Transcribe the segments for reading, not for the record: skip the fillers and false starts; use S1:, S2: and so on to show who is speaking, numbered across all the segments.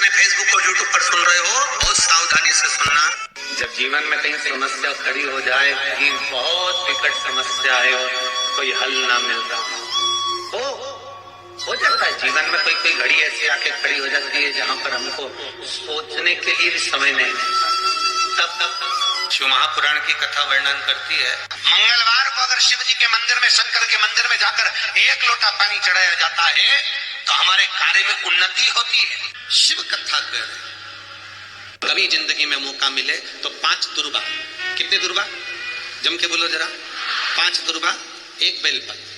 S1: हमें फेसबुक और यूट्यूब पर सुन रहे हो, बहुत सावधानी से सुनना।
S2: जब जीवन में कहीं समस्या खड़ी हो जाए, कहीं बहुत विकट समस्या है और कोई हल ना मिलता हो जाता है। जीवन में कोई घड़ी ऐसी आके खड़ी हो जाती है जहां पर हमको सोचने के लिए भी समय नहीं मिलता। तब
S1: शिव महापुराण की कथा वर्णन करती है, मंगलवार को अगर शिव जी के मंदिर में, शंकर के मंदिर में जाकर 1 लोटा पानी चढ़ाया जाता है तो हमारे कार्य में उन्नति होती है। शिव कथा कर कभी जिंदगी में मौका मिले तो 5 दुर्बा, कितने दुर्बा जम के बोलो जरा, 5 दुर्बा 1 बेलपत्र।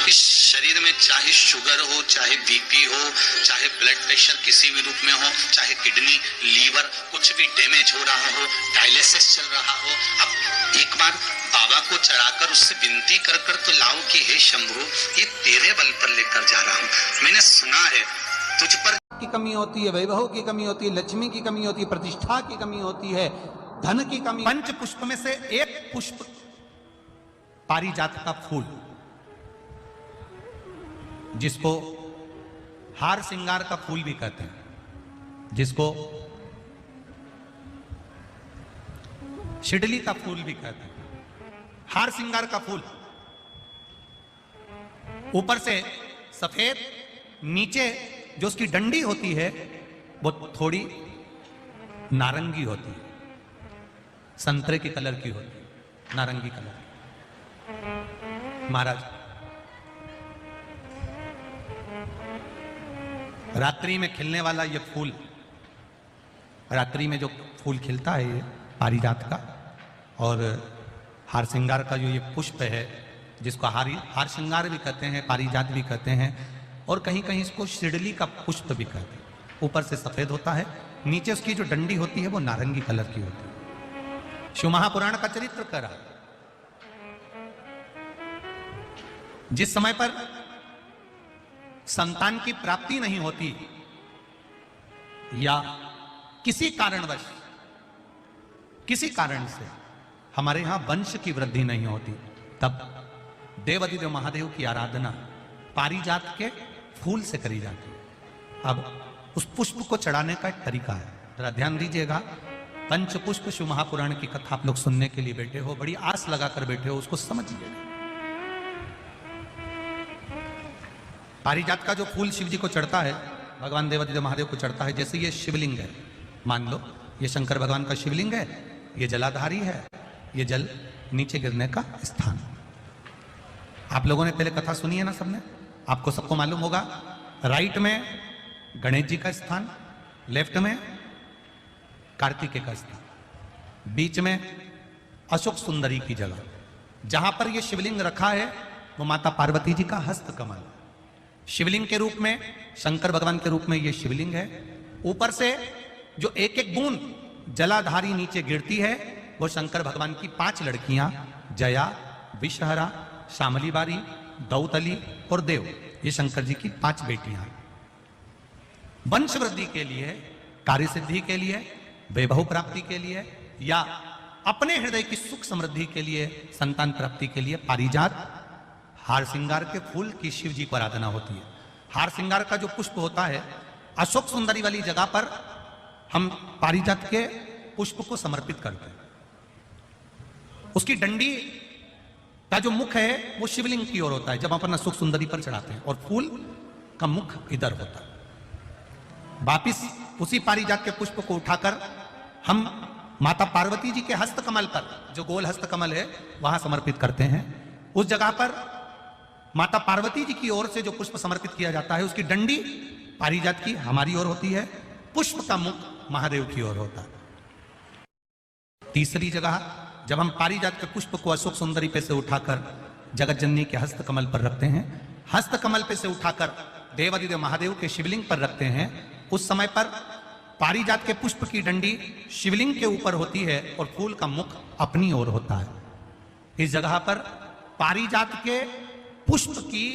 S1: इस शरीर में चाहे शुगर हो, चाहे बीपी हो, चाहे ब्लड प्रेशर किसी भी रूप में हो, चाहे किडनी, लीवर कुछ भी डैमेज हो रहा हो, डायलिसिस चल रहा हो, अब एक बार बाबा को चढ़ाकर उससे विनती कर कर तो लाओ कि हे शंभू, ये तेरे बल पर लेकर जा रहा हूं। मैंने सुना है तुझ पर
S3: की कमी होती है, वैभव की कमी होती है, लक्ष्मी की कमी होती है, प्रतिष्ठा की कमी होती है, धन की कमी। पंच पुष्प में से एक पुष्प पारिजात का फूल, जिसको हार श्रृंगार का फूल भी कहते हैं, जिसको शिडली का फूल भी कहते हैं। हार श्रृंगार का फूल ऊपर से सफेद, नीचे जो उसकी डंडी होती है वो थोड़ी नारंगी होती है, संतरे की कलर की होती है, नारंगी कलर। महाराज रात्रि में खिलने वाला ये फूल, रात्रि में जो फूल खिलता है ये पारिजात का, और हार श्रृंगार का जो ये पुष्प है जिसको हार श्रृंगार भी कहते हैं, पारिजात भी कहते हैं, और कहीं कहीं इसको शिडली का पुष्प भी कहते हैं। ऊपर से सफेद होता है, नीचे उसकी जो डंडी होती है वो नारंगी कलर की होती है। शिव महापुराण का चरित्र करा, जिस समय पर संतान की प्राप्ति नहीं होती या किसी कारणवश, किसी कारण से हमारे यहां वंश की वृद्धि नहीं होती, तब देवाधिदेव महादेव की आराधना पारिजात के फूल से करी जाती है। अब उस पुष्प को चढ़ाने का एक तरीका है, जरा ध्यान दीजिएगा। पंच पुष्प शिव महापुराण की कथा आप लोग सुनने के लिए बैठे हो, बड़ी आस लगाकर बैठे हो, उसको समझिएगा। पारिजात का जो फूल शिव जी को चढ़ता है, भगवान देवाधिदेव महादेव को चढ़ता है, जैसे ये शिवलिंग है, मान लो ये शंकर भगवान का शिवलिंग है, ये जलाधारी है, ये जल नीचे गिरने का स्थान। आप लोगों ने पहले कथा सुनी है ना सबने, आपको सबको मालूम होगा। राइट में गणेश जी का स्थान, लेफ्ट में कार्तिकेय का स्थान, बीच में अशोक सुंदरी की जगह। जहां पर यह शिवलिंग रखा है वो माता पार्वती जी का हस्त कमल, शिवलिंग के रूप में, शंकर भगवान के रूप में यह शिवलिंग है। ऊपर से जो एक एक बूंद जलाधारी नीचे गिरती है वो शंकर भगवान की 5 लड़कियां, जया, विषहरा, शामली बारी, दौतली और देव, ये शंकर जी की 5 बेटियां। वंश वृद्धि के लिए, कार्य सिद्धि के लिए, वैभव प्राप्ति के लिए, या अपने हृदय की सुख समृद्धि के लिए, संतान प्राप्ति के लिए पारिजात हार श्रृंगार के फूल की शिव जी को आराधना होती है। हार श्रृंगार का जो पुष्प होता है, अशोक सुंदरी वाली जगह पर हम पारिजात के पुष्प को समर्पित करते हैं। उसकी डंडी का जो मुख है वो शिवलिंग की ओर होता है जब हम अपना सुख सुंदरी पर चढ़ाते हैं, और फूल का मुख इधर होता है। वापिस उसी पारिजात के पुष्प को उठाकर हम माता पार्वती जी के हस्त कमल पर, जो गोल हस्त कमल है, वहां समर्पित करते हैं। उस जगह पर माता पार्वती जी की ओर से जो पुष्प समर्पित किया जाता है, उसकी डंडी पारिजात की हमारी ओर होती है, पुष्प का मुख महादेव की ओर होता है। तीसरी जगह जब हम पारिजात के पुष्प को अशोक सुंदरी पे से उठाकर जगत जननी के हस्त कमल पर रखते हैं, हस्त कमल पे से उठाकर देवाधिदेव महादेव के शिवलिंग पर रखते हैं, उस समय पर पारिजात के पुष्प की डंडी शिवलिंग के ऊपर होती है और फूल का मुख अपनी ओर होता है। इस जगह पर पारिजात के पुष्प की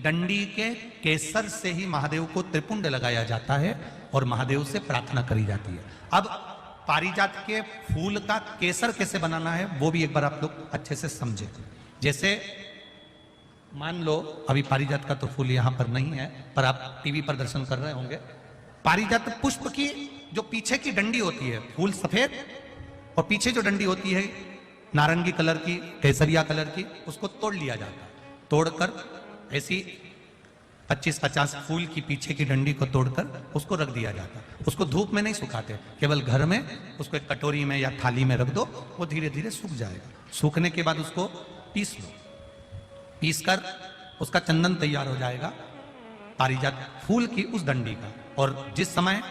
S3: डंडी के केसर से ही महादेव को त्रिपुंड लगाया जाता है और महादेव से प्रार्थना करी जाती है। अब पारिजात के फूल का केसर कैसे बनाना है वो भी एक बार आप लोग अच्छे से समझे। जैसे मान लो अभी पारिजात का तो फूल यहां पर नहीं है, पर आप टीवी पर दर्शन कर रहे होंगे, पारिजात पुष्प की जो पीछे की डंडी होती है, फूल सफेद और पीछे जो डंडी होती है नारंगी कलर की, केसरिया कलर की, उसको तोड़ लिया जाता है। तोड़कर ऐसी 25-50 फूल की पीछे की डंडी को तोड़कर उसको रख दिया जाता है। उसको धूप में नहीं सुखाते, केवल घर में उसको एक कटोरी में या थाली में रख दो, वो धीरे धीरे सूख जाएगा। सूखने के बाद उसको पीस लो, पीसकर उसका चंदन तैयार हो जाएगा पारिजात फूल की उस डंडी का। और जिस समय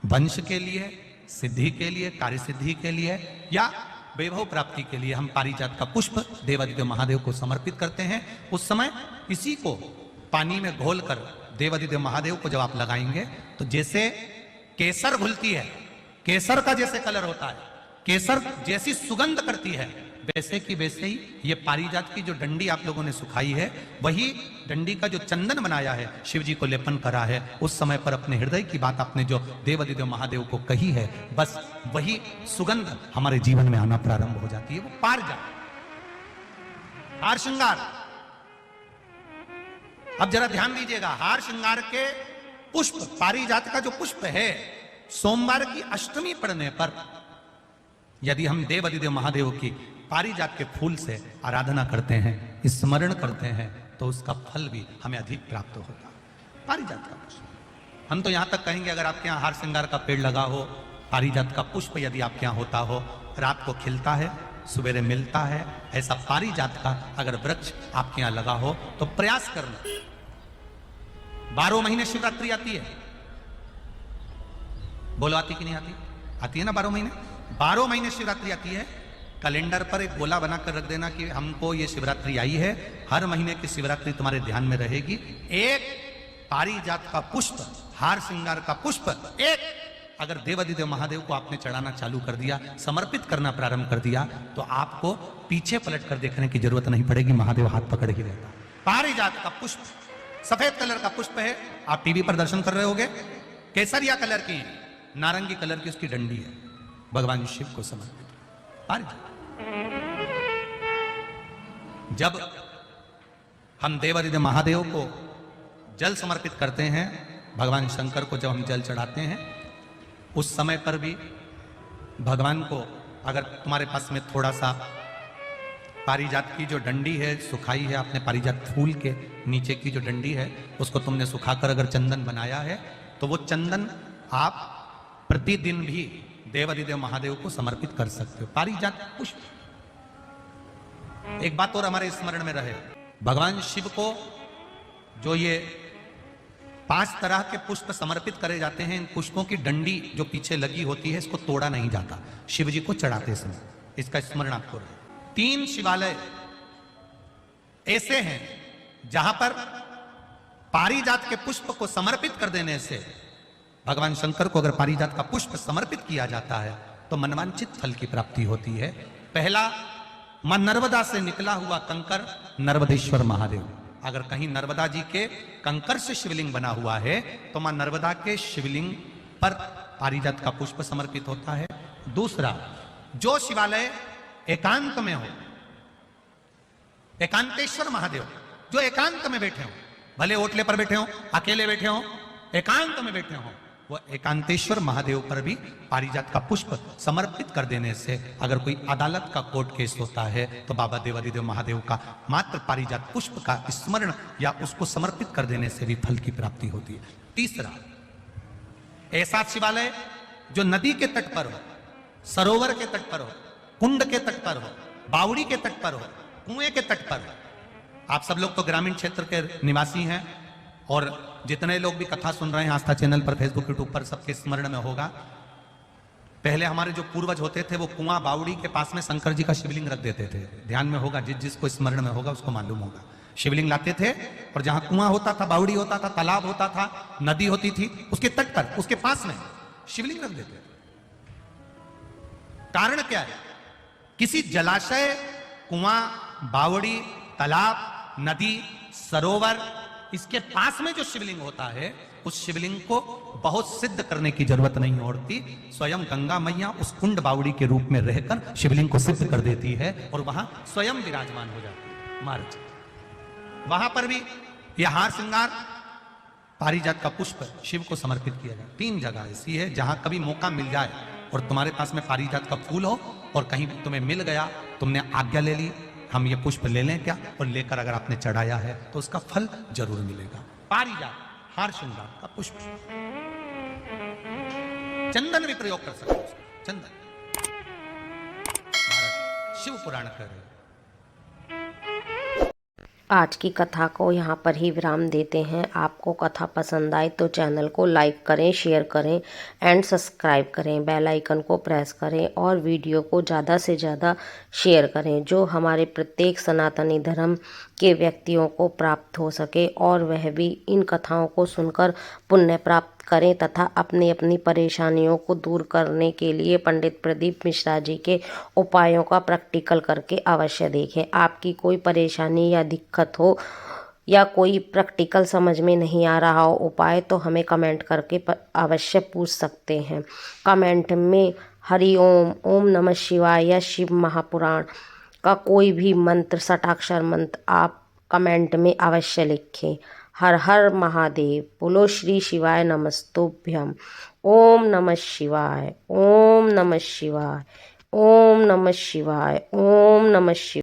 S3: वंश के लिए, सिद्धि के लिए, कार्य सिद्धि के लिए या वैभव प्राप्ति के लिए हम पारिजात का पुष्प देवादिदेव महादेव को समर्पित करते हैं, उस समय इसी को पानी में घोलकर देवादिदेव महादेव को जब आप लगाएंगे तो जैसे केसर घुलती है, केसर का जैसे कलर होता है, केसर जैसी सुगंध करती है, वैसे की वैसे ही ये पारिजात की जो डंडी आप लोगों ने सुखाई है, वही डंडी का जो चंदन बनाया है, शिव जी को लेपन करा है, उस समय पर अपने हृदय की बात आपने जो देवादिदेव महादेव को कही है, बस वही सुगंध हमारे जीवन में आना प्रारंभ हो जाती है। वो पारिजात हार श्रृंगार। अब जरा ध्यान दीजिएगा, हार श्रृंगार के पुष्प, पारिजात का जो पुष्प है, सोमवार की अष्टमी पड़ने पर यदि हम देवादिदेव महादेव की पारिजात के फूल से आराधना करते हैं, स्मरण करते हैं, तो उसका फल भी हमें अधिक प्राप्त होता है। पारिजात का पुष्प, हम तो यहां तक कहेंगे अगर आपके यहाँ हार श्रृंगार का पेड़ लगा हो, पारिजात का पुष्प यदि आपके यहाँ होता हो, रात को खिलता है, सवेरे मिलता है, ऐसा पारिजात का अगर वृक्ष आपके यहाँ लगा हो तो प्रयास करना। 12 महीने शिवरात्रि आती है, बोलो आती कि नहीं आती? आती है ना 12 महीने। 12 महीने शिवरात्रि आती है। कैलेंडर पर एक गोला बनाकर रख देना कि हमको ये शिवरात्रि आई है, हर महीने की शिवरात्रि तुम्हारे ध्यान में रहेगी। एक पारिजात का पुष्प, हार श्रृंगार का पुष्प, एक अगर देवादिदेव महादेव को आपने चढ़ाना चालू कर दिया, समर्पित करना प्रारंभ कर दिया, तो आपको पीछे पलट कर देखने की जरूरत नहीं पड़ेगी, महादेव हाथ पकड़ ही रहता। पारिजात का पुष्प सफेद कलर का पुष्प है, आप टीवी पर दर्शन कर रहे होंगे, केसरिया कलर की, नारंगी कलर की उसकी डंडी है, भगवान शिव को समर्पित पारिजात। जब हम देवादिदेव महादेव को जल समर्पित करते हैं, भगवान शंकर को जब हम जल चढ़ाते हैं, उस समय पर भी भगवान को, अगर तुम्हारे पास में थोड़ा सा पारिजात की जो डंडी है सुखाई है, आपने पारिजात फूल के नीचे की जो डंडी है उसको तुमने सुखाकर अगर चंदन बनाया है, तो वो चंदन आप प्रतिदिन भी देवादिदेव महादेव को समर्पित कर सकते हो। पारिजात पुष्प। एक बात और हमारे स्मरण में रहे, भगवान शिव को जो ये 5 तरह के पुष्प समर्पित करे जाते हैं, इन पुष्पों की डंडी जो पीछे लगी होती है, इसको तोड़ा नहीं जाता शिव जी को चढ़ाते समय, इसका स्मरण आपको रहे। 3 शिवालय ऐसे हैं जहां पर पारिजात के पुष्प को समर्पित कर देने से, भगवान शंकर को अगर पारिजात का पुष्प समर्पित किया जाता है तो मनवांछित फल की प्राप्ति होती है। पहला, मां नर्मदा से निकला हुआ कंकर नर्मदेश्वर महादेव। अगर कहीं नर्मदा जी के कंकर से शिवलिंग बना हुआ है तो मां नर्मदा के शिवलिंग पर पारिजात का पुष्प समर्पित होता है। दूसरा, जो शिवालय एकांत में हो, एकांतेश्वर महादेव जो एकांत में बैठे हो, भले ओटले पर बैठे हो, अकेले बैठे हो, एकांत में बैठे हो, वो एकांतेश्वर महादेव पर भी पारिजात का पुष्प समर्पित कर देने से, अगर कोई अदालत का कोर्ट केस होता है तो बाबा देवादिदेव महादेव का मात्र पारिजात पुष्प का स्मरण या उसको समर्पित कर देने से भी फल की प्राप्ति होती है। तीसरा, ऐसा शिवालय जो नदी के तट पर हो, सरोवर के तट पर हो, कुंड के तट पर हो, बावड़ी के तट पर हो, कुएं के तट पर हो। आप सब लोग तो ग्रामीण क्षेत्र के निवासी हैं और जितने लोग भी कथा सुन रहे हैं आस्था चैनल पर, फेसबुक, यूट्यूब पर, सबके स्मरण में होगा, पहले हमारे जो पूर्वज होते थे वो कुआं बावड़ी के पास में शंकर जी का शिवलिंग रख देते थे। ध्यान में होगा, जिसको स्मरण में होगा उसको मालूम होगा। शिवलिंग लाते थे और जहां कुआं होता था, बावड़ी होता था, तालाब होता था, नदी होती थी, उसके तट पर, उसके पास में शिवलिंग रख देते थे। कारण क्या है? किसी जलाशय, कुआं, बावड़ी, तालाब, नदी, सरोवर, इसके पास में जो शिवलिंग होता है, उस शिवलिंग को बहुत सिद्ध करने की जरूरत नहीं होती। स्वयं गंगा मैया उस कुंड बावड़ी के रूप में रहकर शिवलिंग को सिद्ध कर देती है और वहां स्वयं विराजमान हो जाती है महाराज। वहां पर भी यह हार श्रृंगार पारिजात का पुष्प शिव को समर्पित किया जाए। 3 जगह ऐसी है जहां कभी मौका मिल जाए और तुम्हारे पास में पारिजात का फूल हो और कहीं तुम्हें मिल गया, तुमने आज्ञा ले ली हम ये पुष्प ले लें क्या, और लेकर अगर आपने चढ़ाया है तो उसका फल जरूर मिलेगा। पारिजात हार श्रृंगार का पुष्प। चंदन भी प्रयोग कर सकते हो, चंदन। महाराज शिव पुराण कह रहे हैं।
S4: आज की कथा को यहाँ पर ही विराम देते हैं। आपको कथा पसंद आए तो चैनल को लाइक करें, शेयर करें एंड सब्सक्राइब करें, बेल आइकन को प्रेस करें और वीडियो को ज़्यादा से ज़्यादा शेयर करें, जो हमारे प्रत्येक सनातनी धर्म के व्यक्तियों को प्राप्त हो सके और वह भी इन कथाओं को सुनकर पुण्य प्राप्त करें तथा अपनी अपनी परेशानियों को दूर करने के लिए पंडित प्रदीप मिश्रा जी के उपायों का प्रैक्टिकल करके अवश्य देखें। आपकी कोई परेशानी या दिक्कत हो या कोई प्रैक्टिकल समझ में नहीं आ रहा हो उपाय, तो हमें कमेंट करके अवश्य पूछ सकते हैं। कमेंट में हरि ओम, ओम नमः शिवाय या शिव महापुराण का कोई भी मंत्र, षटाक्षर मंत्र आप कमेंट में अवश्य लिखें। हर हर महादेव। बोलो श्री शिवाय नमस्तुभ्यम। ओम नमः शिवाय, ओम नमः शिवाय, ओम नमः शिवाय, ओम नमः शिवाय।